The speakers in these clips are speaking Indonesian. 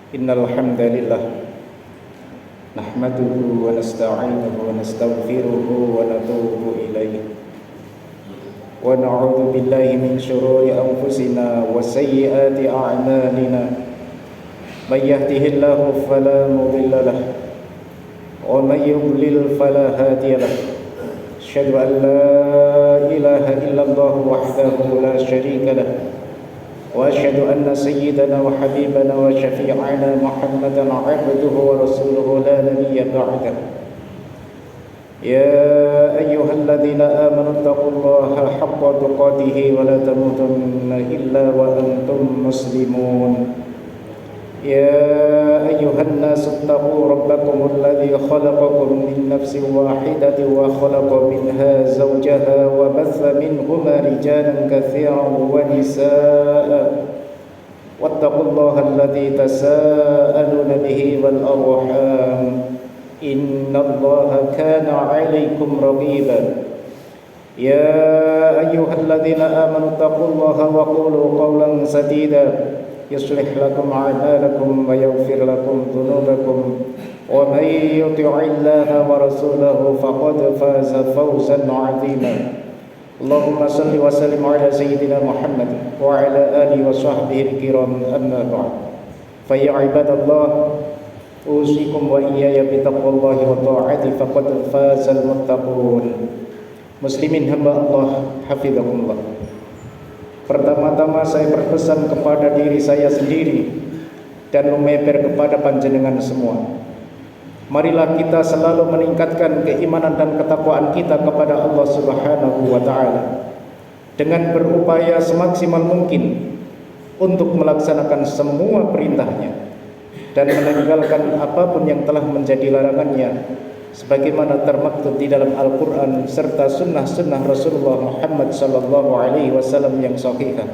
Innal hamdalillah nahmaduhu wa nasta'inuhu wa nastaghfiruhu wa natubu ilayhi wa na'udzu billahi min shururi anfusina wa sayyiati a'malina may yahdihillahu fala mudilla lahu wa may yudlil fala hadiya lahu asyhadu an la ilaha illallah wahdahu la syarika lahu وأشهد أن سيدنا وحبيبنا وشفيعنا محمدا عبده ورسوله لا نبي بعده يا أيها الذين آمنوا اتقوا الله حق تقاته ولا تموتن إلا وأنتم مسلمون يا أيها الناس اتقوا ربكم الذي خلقكم من نفس واحدة وخلق منها زوجها وبث منهما رجالا كثيرا ونساء واتقوا الله الذي تساءلون به والأرحام إن الله كان عليكم رقيبا يا أيها الذين آمنوا اتقوا الله وقولوا قولا سديدا يصلح لكم أعمالكم ويغفر لكم ذنوبكم ومن يطع الله ورسوله فقد فاز فوزا عظيما اللهم صل وسلم على سيدنا محمد وعلى آله وصحبه الكرام أما بعد فيا عباد الله أوصيكم وإياي بتقوى الله وطاعته فقد فاز المتقون muslimin hamba Allah hafidhakumullah. Pertama-tama saya berpesan kepada diri saya sendiri dan memeper kepada panjenengan semua. Marilah kita selalu meningkatkan keimanan dan ketakwaan kita kepada Allah Subhanahu wa taala dengan berupaya semaksimal mungkin untuk melaksanakan semua perintahnya dan meninggalkan apapun yang telah menjadi larangannya sebagaimana termaktub di dalam Al-Quran serta sunnah-sunnah Rasulullah Muhammad sallallahu alaihi wasallam yang sahihah.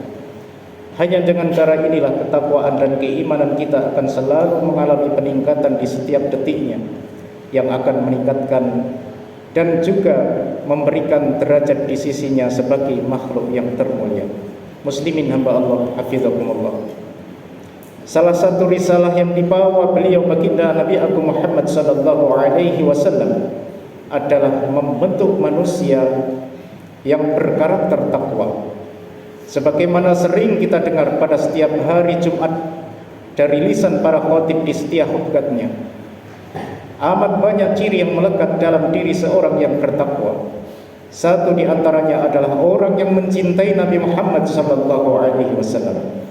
Hanya dengan cara inilah ketakwaan dan keimanan kita akan selalu mengalami peningkatan di setiap detiknya yang akan meningkatkan dan juga memberikan derajat di sisinya sebagai makhluk yang termulia. Muslimin hamba Allah hafizakumullah. Salah satu risalah yang dibawa beliau baginda Nabi Agung Muhammad sallallahu alaihi wasallam adalah membentuk manusia yang berkarakter takwa. Sebagaimana sering kita dengar pada setiap hari Jumat dari lisan para khatib di setiap khutbahnya, amat banyak ciri yang melekat dalam diri seorang yang bertakwa. Satu di antaranya adalah orang yang mencintai Nabi Muhammad sallallahu alaihi wasallam.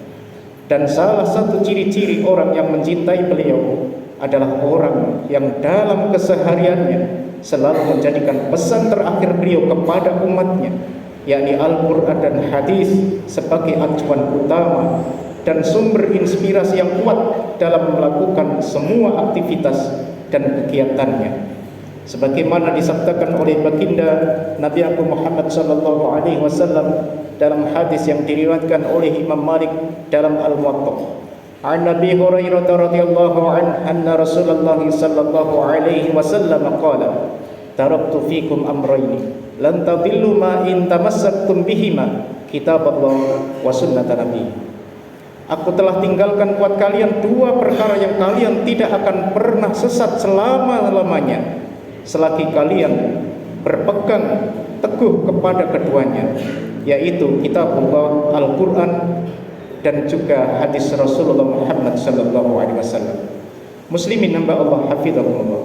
Dan salah satu ciri-ciri orang yang mencintai beliau adalah orang yang dalam kesehariannya selalu menjadikan pesan terakhir beliau kepada umatnya, yakni Al-Quran dan hadis sebagai acuan utama dan sumber inspirasi yang kuat dalam melakukan semua aktivitas dan kegiatannya. Sebagaimana disabdakan oleh baginda Nabi Agung Muhammad sallallahu alaihi wasallam dalam hadis yang diriwayatkan oleh Imam Malik dalam Al-Muwatta. An Nabi Hurairah radhiyallahu anna Rasulullah sallallahu alaihi wasallam qala taraktu fikum amrayni lan tadillu ma in tamassaktum bihima kitaballah wa sunnata nabi. Aku telah tinggalkan buat kalian dua perkara yang kalian tidak akan pernah sesat selama-lamanya selagi kalian berpegang teguh kepada keduanya, yaitu kitabullah Al-Quran dan juga hadis Rasulullah Muhammad sallallahu alaihi wasallam. Muslimin hamba Allah hafizahumullah.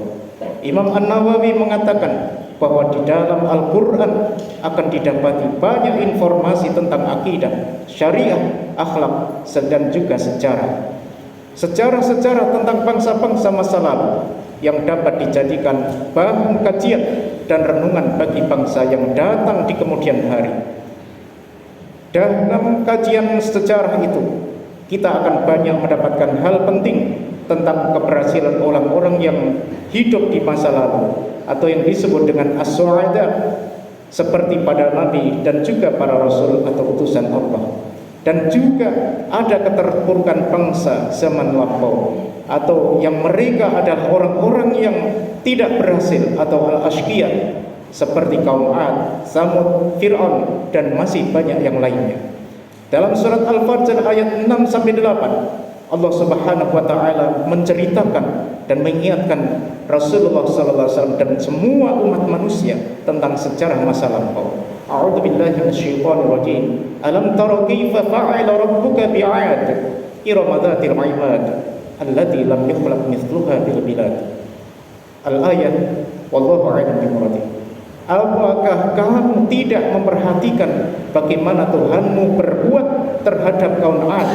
Imam An-Nawawi mengatakan bahwa di dalam Al-Quran akan didapati banyak informasi tentang akidah, syariah, akhlak dan juga sejarah. Sejarah-sejarah tentang bangsa-bangsa masa lalu yang dapat dijadikan bahan kajian dan renungan bagi bangsa yang datang di kemudian hari. Dalam kajian sejarah itu, kita akan banyak mendapatkan hal penting tentang keberhasilan orang-orang yang hidup di masa lalu atau yang disebut dengan as-su'ada seperti para nabi dan juga para rasul atau utusan Allah. Dan juga ada keterpurukan bangsa zaman lampau atau yang mereka adalah orang-orang yang tidak berhasil atau al-ashqiyah seperti kaum Ad, Samud, Fir'aun dan masih banyak yang lainnya. Dalam surat Al-Fajr ayat 6 sampai 8, Allah Subhanahu wa taala menceritakan dan mengingatkan Rasulullah sallallahu alaihi wasallam dan semua umat manusia tentang sejarah masa lampau. A'udzu billahi minasyaitonir rajim. Alam tara kaifa fa'ala rabbuka bi'ad? Irama dzatil 'imad allati lam yukhlaq mithluha fil bilad. Al-ayat wallahu a'lam bimuradi. Apakah kamu tidak memperhatikan bagaimana Tuhanmu berbuat terhadap kaum 'Ad,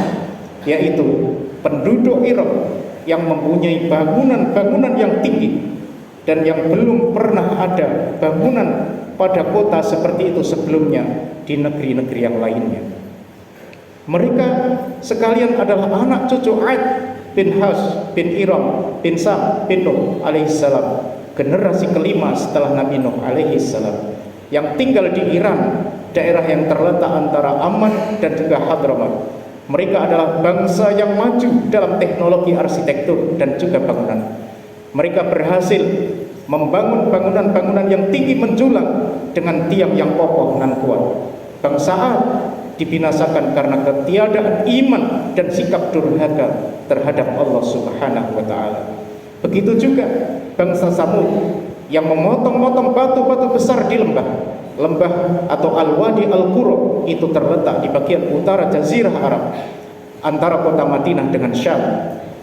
yaitu penduduk Iram yang mempunyai bangunan-bangunan yang tinggi dan yang belum pernah ada bangunan pada kota seperti itu sebelumnya di negeri-negeri yang lainnya. Mereka sekalian adalah anak cucu 'Ad bin Has bin Iram bin Sam bin Nuh alaihissalam, generasi kelima setelah Nabi Nuh alaihissalam, yang tinggal di Iran, daerah yang terletak antara Amman dan juga Hadramaut. Mereka adalah bangsa yang maju dalam teknologi arsitektur dan juga bangunan. Mereka berhasil membangun bangunan-bangunan yang tinggi menjulang dengan tiang yang kokoh dan kuat. Bangsa 'Ad dibinasakan karena ketiadaan iman dan sikap durhaka terhadap Allah Subhanahu wa taala. Begitu juga bangsa Samud yang memotong-motong batu-batu besar di lembah atau Al-Wadi Al-Qura, itu terletak di bagian utara Jazirah Arab antara kota Madinah dengan Syam.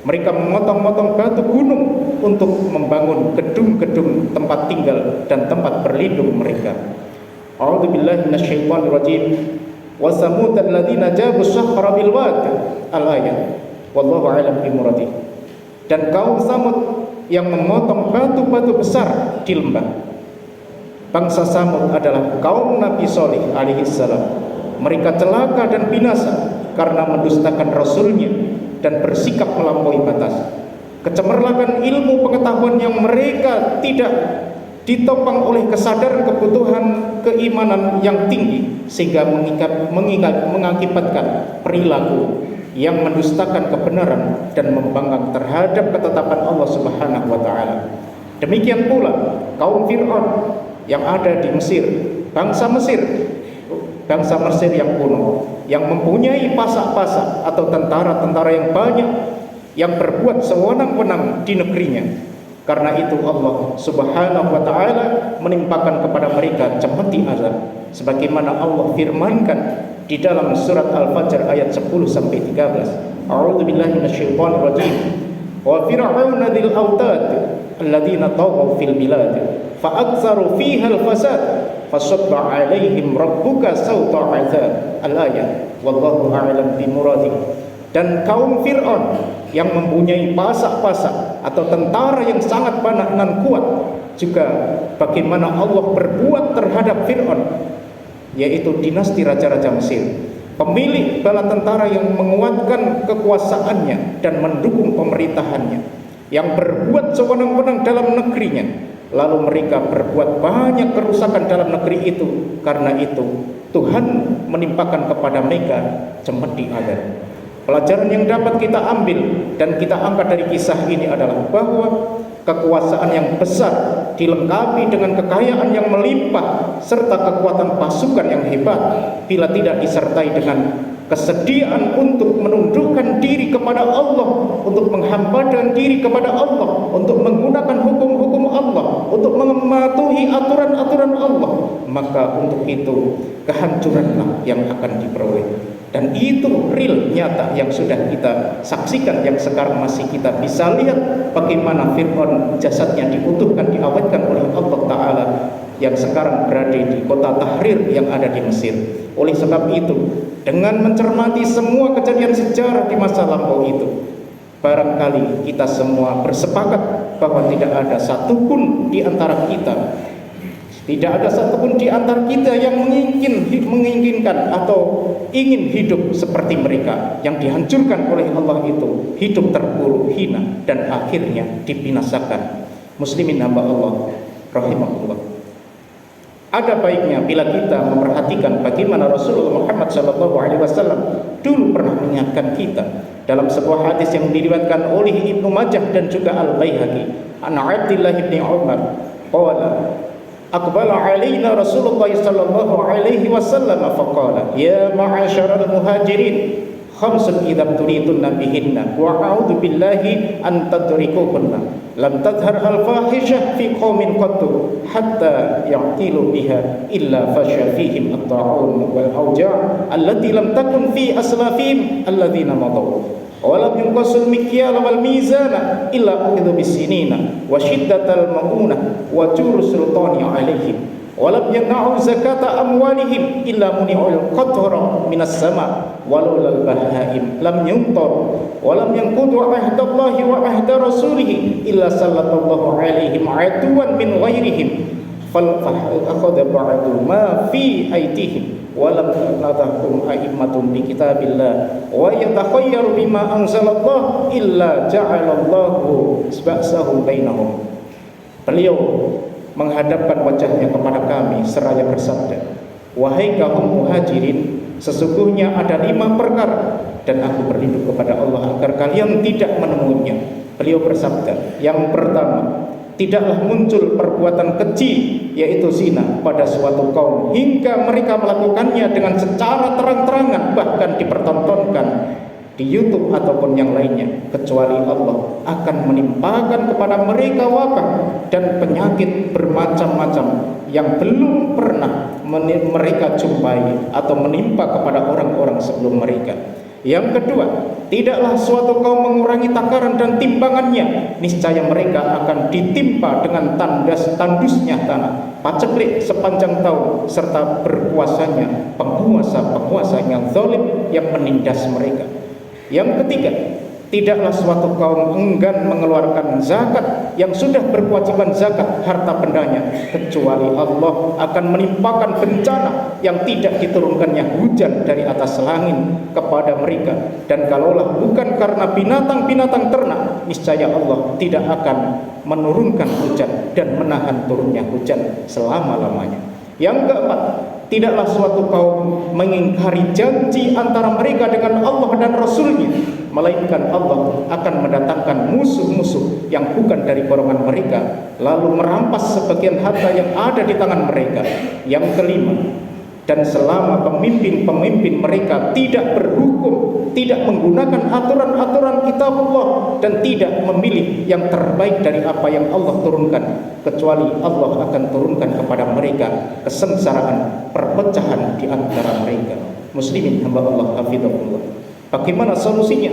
Mereka memotong-motong batu gunung untuk membangun gedung-gedung tempat tinggal dan tempat berlindung mereka. A'udzu billahi minasyaitonir rajim. Wa samud alladziina jabu sakhra bil wad. Al-ayat wallahu a'lam bimuradi. Dan kaum Samud yang memotong batu-batu besar di lembah. Bangsa Samud adalah kaum Nabi Shalih alaihissalam. Mereka celaka dan binasa karena mendustakan Rasulnya dan bersikap melampaui batas. Kecemerlangan ilmu pengetahuan yang mereka tidak ditopang oleh kesadaran kebutuhan keimanan yang tinggi, sehingga mengakibatkan perilaku yang mendustakan kebenaran dan membangkang terhadap ketetapan Allah Subhanahu wa taala. Demikian pula kaum Fir'aun yang ada di Mesir, bangsa Mesir yang kuno, yang mempunyai pasak-pasak atau tentara-tentara yang banyak, yang berbuat sewenang-wenang di negerinya. Karena itu Allah Subhanahu wa taala menimpakan kepada mereka cemeti azab, sebagaimana Allah firmankan di dalam surat Al-Fajr ayat 10 sampai 13. A'udzu billahi minasyaitonir rajim. Wa fir'auna dzil autad alladziina taghaw fil bilad fa'aktsaru fiha al-fasad fasabba 'alaihim rabbuka sawta 'adzab. Al-ayat wallahu a'lam bimuradi. Dan kaum Fir'aun yang mempunyai pasak-pasak atau tentara yang sangat banyak dan kuat, juga bagaimana Allah berbuat terhadap Fir'aun, yaitu dinasti raja-raja Mesir, pemilik bala tentara yang menguatkan kekuasaannya dan mendukung pemerintahannya, yang berbuat sewenang-wenang dalam negerinya, lalu mereka berbuat banyak kerusakan dalam negeri itu. Karena itu Tuhan menimpakan kepada mereka cemeti azab. Pelajaran yang dapat kita ambil dan kita angkat dari kisah ini adalah bahwa kekuasaan yang besar dilengkapi dengan kekayaan yang melimpah serta kekuatan pasukan yang hebat, bila tidak disertai dengan kesediaan untuk menundukkan diri kepada Allah, untuk menghambakan diri kepada Allah, untuk menggunakan hukum-hukum Allah, untuk mematuhi aturan-aturan Allah, maka untuk itu kehancuranlah yang akan diperoleh. Dan itu real, nyata, yang sudah kita saksikan, yang sekarang masih kita bisa lihat bagaimana Fir'aun jasadnya diutuhkan, diawetkan oleh Allah Ta'ala, yang sekarang berada di kota Tahrir yang ada di Mesir. Oleh sebab itu, dengan mencermati semua kejadian sejarah di masa lampau itu, barangkali kita semua bersepakat bahwa tidak ada satupun di antara kita, tidak ada satupun di antara kita yang menginginkan atau ingin hidup seperti mereka yang dihancurkan oleh Allah itu, hidup terpuruk, hina, dan akhirnya dibinasakan. Muslimin hamba Allah rahimahullah. Ada baiknya bila kita memperhatikan bagaimana Rasulullah Muhammad SAW dulu pernah mengingatkan kita dalam sebuah hadis yang diriwayatkan oleh Ibnu Majah dan juga Al-Baihaqi. An Abdullah bin Umar qala aqbala alaina Rasulullah sallallahu alaihi wasallam faqala ya ma'asyaral muhajirin khamsun idza turidunna bihinna wa a'udzu billahi an tadrikukunna lam tadhhar al fahishah fi qaumin qattu hatta yaqilu biha illa fasha fihim at-ta'un wal awja' allati lam takun fi aslafihim alladhina madaw walam yunqasul mikyal wal mizana illa ukhidhu bisinina wa shiddatal maunah wa juru sultani alaihim walam yana'u zakata amwalihim illa muni'ul qatra minas sama walau lal bahaim lam yuntar walam yanqudu ahdallahi wa ahda rasulih illa sallallahu alaihim aduwan min ghairihim fal akhadha ba'du ma fi aitihim walam nadahum a'immatun bi kitabillah wa yatakhayyaru bima anzalallah illa ja'alallahu ba'sahum bainahum. Beliau menghadapkan wajahnya kepada kami seraya bersabda, wahai kaum muhajirin, sesungguhnya ada 5 perkara dan aku berlindung kepada Allah agar kalian tidak menemuinya. Beliau bersabda, yang pertama, tidaklah muncul perbuatan keji yaitu zina pada suatu kaum hingga mereka melakukannya dengan secara terang-terangan bahkan dipertontonkan di YouTube ataupun yang lainnya, kecuali Allah akan menimpakan kepada mereka wabah dan penyakit bermacam-macam yang belum pernah mereka jumpai atau menimpa kepada orang-orang sebelum mereka. Yang kedua, tidaklah suatu kaum mengurangi takaran dan timbangannya, niscaya mereka akan ditimpa dengan tandusnya tanah, paceklik sepanjang tahun, serta berkuasanya penguasa-penguasa yang zalim yang menindas mereka. Yang ketiga, tidaklah suatu kaum enggan mengeluarkan zakat yang sudah berkewajiban zakat harta bendanya, kecuali Allah akan menimpakan bencana yang tidak diturunkannya hujan dari atas langit kepada mereka. Dan kalaulah bukan karena binatang-binatang ternak, niscaya Allah tidak akan menurunkan hujan dan menahan turunnya hujan selama-lamanya. Yang keempat, tidaklah suatu kaum mengingkari janji antara mereka dengan Allah dan Rasulnya, melainkan Allah akan mendatangkan musuh-musuh yang bukan dari golongan mereka, lalu merampas sebagian harta yang ada di tangan mereka. Yang kelima, dan selama pemimpin-pemimpin mereka tidak berhukum, tidak menggunakan aturan-aturan kitabullah dan tidak memilih yang terbaik dari apa yang Allah turunkan, kecuali Allah akan turunkan kepada mereka kesengsaraan, perpecahan di antara mereka. Muslimin hamba Allah hafizahullah. Bagaimana solusinya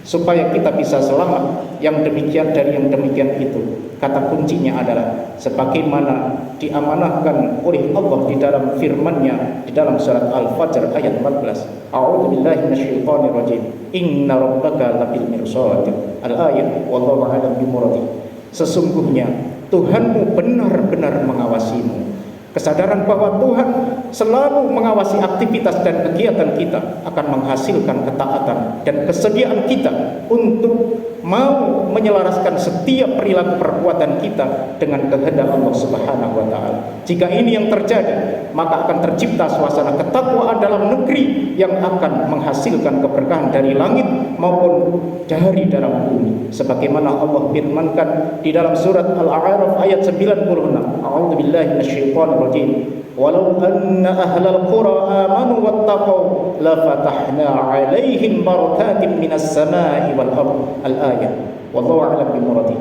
supaya kita bisa selamat yang demikian dari yang demikian itu? Kata kuncinya adalah sebagaimana diamanahkan oleh Allah di dalam firman-Nya di dalam surat Al-Fajr ayat 14. A'udzu billahi minasyaitonir rajim. Inna rabbaka labil mirsad. Al-ayat wallahu a'lam bimuradi. Sesungguhnya Tuhanmu benar-benar mengawasimu. Kesadaran bahwa Tuhan selalu mengawasi aktivitas dan kegiatan kita akan menghasilkan ketaatan dan kesediaan kita untuk mau menyelaraskan setiap perilaku perbuatan kita dengan kehendak Allah Subhanahu wa taala. Jika ini yang terjadi, maka akan tercipta suasana ketakwaan dalam negeri yang akan menghasilkan keberkahan dari langit maupun dari dalam bumi. Sebagaimana Allah firmankan di dalam surat Al-A'raf ayat 96. A'udzu billahi minasyaitonir rajim. Walau anna ahlal qura amanu wattaqau la fatahna 'alaihim barakatin minas samai wal ardh. Al-ayat. Wallahu a'lam bimuradi.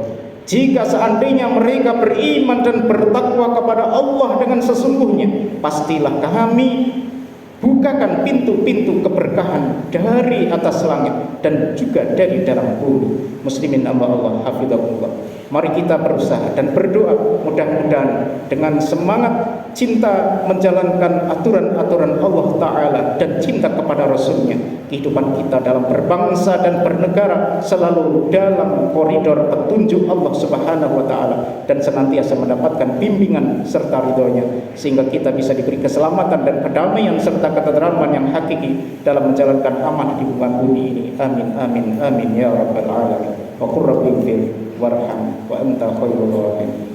Jika seandainya mereka beriman dan bertakwa kepada Allah dengan sesungguhnya, pastilah kami bukakan pintu-pintu keberkahan dari atas langit dan juga dari dalam bumi. Muslimin hamba Allah hafizahullah. Mari kita berusaha dan berdoa mudah-mudahan dengan semangat cinta menjalankan aturan-aturan Allah Ta'ala dan cinta kepada Rasulnya, kehidupan kita dalam berbangsa dan bernegara selalu dalam koridor petunjuk Allah Subhanahu wa Ta'ala dan senantiasa mendapatkan bimbingan serta ridhonya, sehingga kita bisa diberi keselamatan dan kedamaian serta ketentraman yang hakiki dalam menjalankan amanah di muka bumi ini. Amin amin amin ya rabbal alamin. Wa qur rabbi ighfir warham wa anta khairul rahimin.